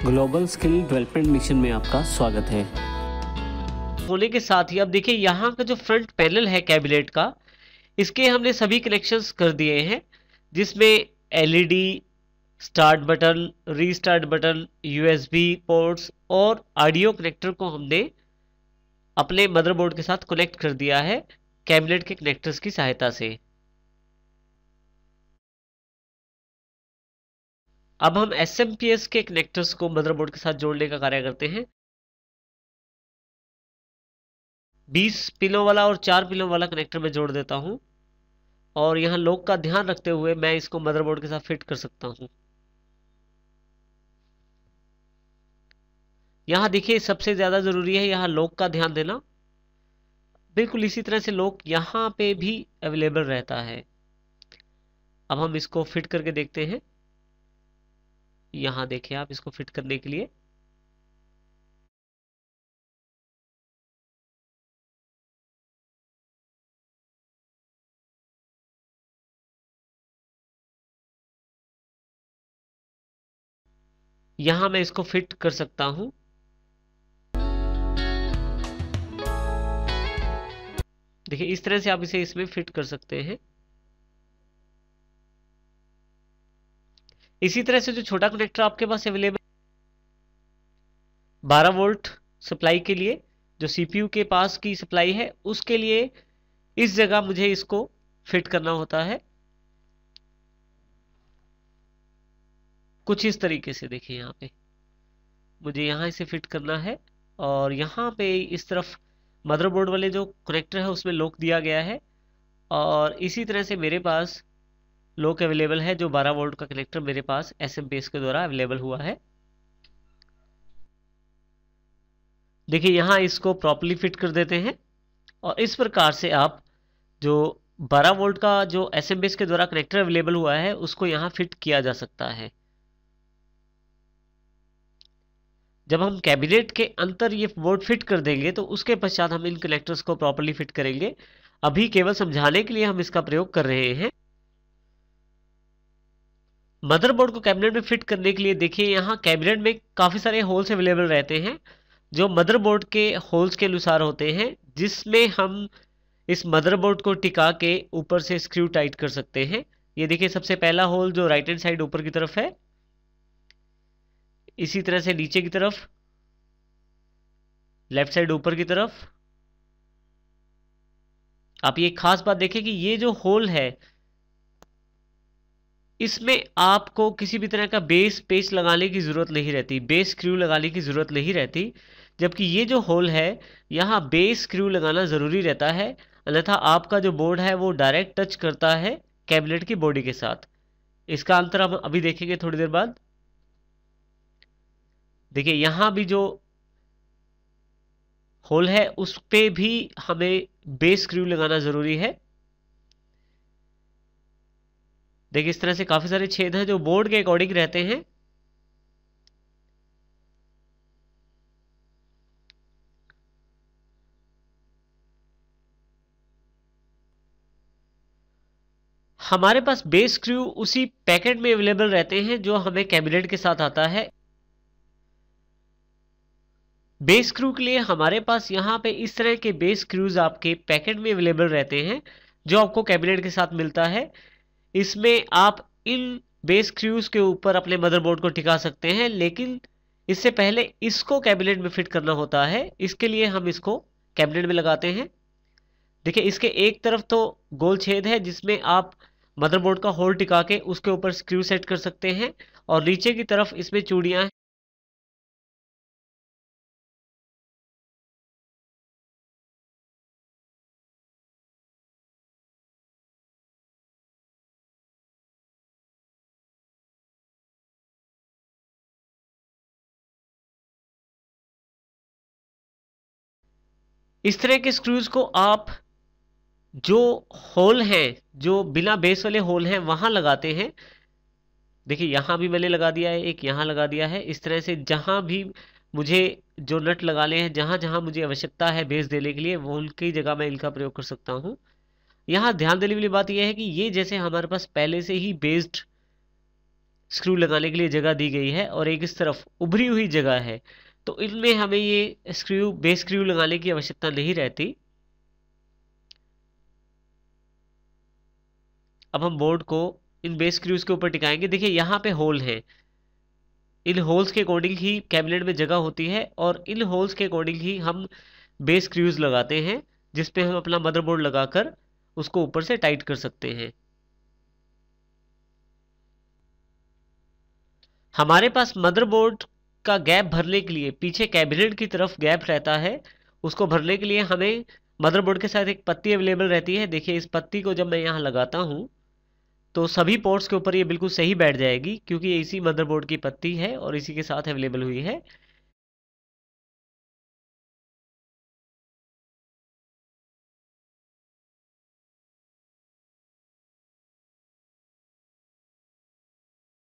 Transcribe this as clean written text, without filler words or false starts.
Global skill development mission में आपका स्वागत है। होने के साथ ही अब देखिए यहाँ का जो फ्रंट पैनल है कैबिनेट का, इसके हमने सभी कनेक्शंस कर दिए हैं, जिसमें LED, start button, restart button, USB ports और ऑडियो कनेक्टर को हमने अपने मदरबोर्ड के साथ कनेक्ट कर दिया है कैबिनेट के कनेक्टर्स की सहायता से। अब हम एसएमपीएस के कनेक्टर्स को मदरबोर्ड के साथ जोड़ने का कार्य करते हैं। 20 पिनों वाला और 4 पिनों वाला कनेक्टर मैं जोड़ देता हूं और यहां लॉक का ध्यान रखते हुए मैं इसको मदरबोर्ड के साथ फिट कर सकता हूं। यहां देखिए सबसे ज्यादा जरूरी है यहां लॉक का ध्यान देना। बिल्कुल इसी तरह से लॉक यहां पे भी अवेलेबल रहता है। अब हम इसको फिट करके देखते हैं। यहां देखिए आप इसको फिट करने के लिए यहां मैं इसको फिट कर सकता हूं। देखिए इस तरह से आप इसे इसमें फिट कर सकते हैं। इसी तरह से जो छोटा कनेक्टर आपके पास अवेलेबल 12 वोल्ट सप्लाई के लिए, जो सीपीयू के पास की सप्लाई है उसके लिए इस जगह मुझे इसको फिट करना होता है कुछ इस तरीके से। देखिए यहाँ पे मुझे यहाँ इसे फिट करना है और यहाँ पे इस तरफ मदरबोर्ड वाले जो कनेक्टर है उसमें लॉक दिया गया है और इसी तरह से मेरे पास लॉक अवेलेबल है जो 12 वोल्ट का कनेक्टर मेरे पास एसएमपीएस के द्वारा अवेलेबल हुआ है। देखिए यहाँ इसको प्रॉपर्ली फिट कर देते हैं और इस प्रकार से आप जो 12 वोल्ट का जो एसएमपीएस के द्वारा कनेक्टर अवेलेबल हुआ है उसको यहाँ फिट किया जा सकता है। जब हम कैबिनेट के अंदर ये बोर्ड फिट कर देंगे तो उसके पश्चात हम इन कनेक्टर्स को प्रॉपर्ली फिट करेंगे। अभी केवल समझाने के लिए हम इसका प्रयोग कर रहे हैं। मदरबोर्ड को कैबिनेट में फिट करने के लिए देखिए यहाँ कैबिनेट में काफी सारे होल्स अवेलेबल रहते हैं जो मदरबोर्ड के होल्स के अनुसार होते हैं, जिसमें हम इस मदरबोर्ड को टिका के ऊपर से स्क्रू टाइट कर सकते हैं। ये देखिए सबसे पहला होल जो राइट हैंड साइड ऊपर की तरफ है, इसी तरह से नीचे की तरफ, लेफ्ट साइड ऊपर की तरफ। आप ये खास बात देखें कि ये जो होल है इसमें आपको किसी भी तरह का बेस पेच लगाने की जरूरत नहीं रहती, बेस स्क्रू लगाने की जरूरत नहीं रहती, जबकि ये जो होल है यहाँ बेस स्क्रू लगाना जरूरी रहता है, अन्यथा आपका जो बोर्ड है वो डायरेक्ट टच करता है कैबिनेट की बॉडी के साथ। इसका अंतर हम अभी देखेंगे थोड़ी देर बाद। देखिए यहां भी जो होल है उस पे भी हमें बेस स्क्रू लगाना जरूरी है। देखिए इस तरह से काफी सारे छेद हैं जो बोर्ड के अकॉर्डिंग रहते हैं। हमारे पास बेस स्क्रू उसी पैकेट में अवेलेबल रहते हैं जो हमें कैबिनेट के साथ आता है। बेस स्क्रू के लिए हमारे पास यहाँ पे इस तरह के बेस स्क्रूज आपके पैकेट में अवेलेबल रहते हैं जो आपको कैबिनेट के साथ मिलता है। इसमें आप इन बेस स्क्रूज के ऊपर अपने मदरबोर्ड को टिका सकते हैं, लेकिन इससे पहले इसको कैबिनेट में फिट करना होता है। इसके लिए हम इसको कैबिनेट में लगाते हैं। देखिए इसके एक तरफ तो गोल छेद है जिसमें आप मदरबोर्ड का होल टिका के उसके ऊपर स्क्रू सेट कर सकते हैं और नीचे की तरफ इसमें चूड़ियां हैं। इस तरह के स्क्रूज को आप जो होल हैं, जो बिना बेस वाले होल हैं वहां लगाते हैं। देखिए यहां भी मैंने लगा दिया है, एक यहां लगा दिया है। इस तरह से जहां भी मुझे जो नट लगाने हैं, जहां जहां मुझे आवश्यकता है बेस देने के लिए, वो उनकी जगह मैं इनका प्रयोग कर सकता हूं। यहां ध्यान देने वाली बात यह है कि ये जैसे हमारे पास पहले से ही बेस्ड स्क्रू लगाने के लिए जगह दी गई है और एक इस तरफ उभरी हुई जगह है, तो इनमें हमें ये स्क्रू बेस स्क्रू लगाने की आवश्यकता नहीं रहती। अब हम बोर्ड को इन बेस स्क्रूज के ऊपर टिकाएंगे। देखिए यहाँ पे होल है, इन होल्स के अकॉर्डिंग ही कैबिनेट में जगह होती है और इन होल्स के अकॉर्डिंग ही हम बेस स्क्रूज लगाते हैं, जिसपे हम अपना मदरबोर्ड लगाकर उसको ऊपर से टाइट कर सकते हैं। हमारे पास मदरबोर्ड का गैप भरने के लिए पीछे कैबिनेट की तरफ गैप रहता है, उसको भरने के लिए हमें मदरबोर्ड के साथ एक पत्ती अवेलेबल रहती है। देखिए इस पत्ती को जब मैं यहाँ लगाता हूँ तो सभी पोर्ट्स के ऊपर ये बिल्कुल सही बैठ जाएगी, क्योंकि ये इसी मदरबोर्ड की पत्ती है और इसी के साथ अवेलेबल हुई है।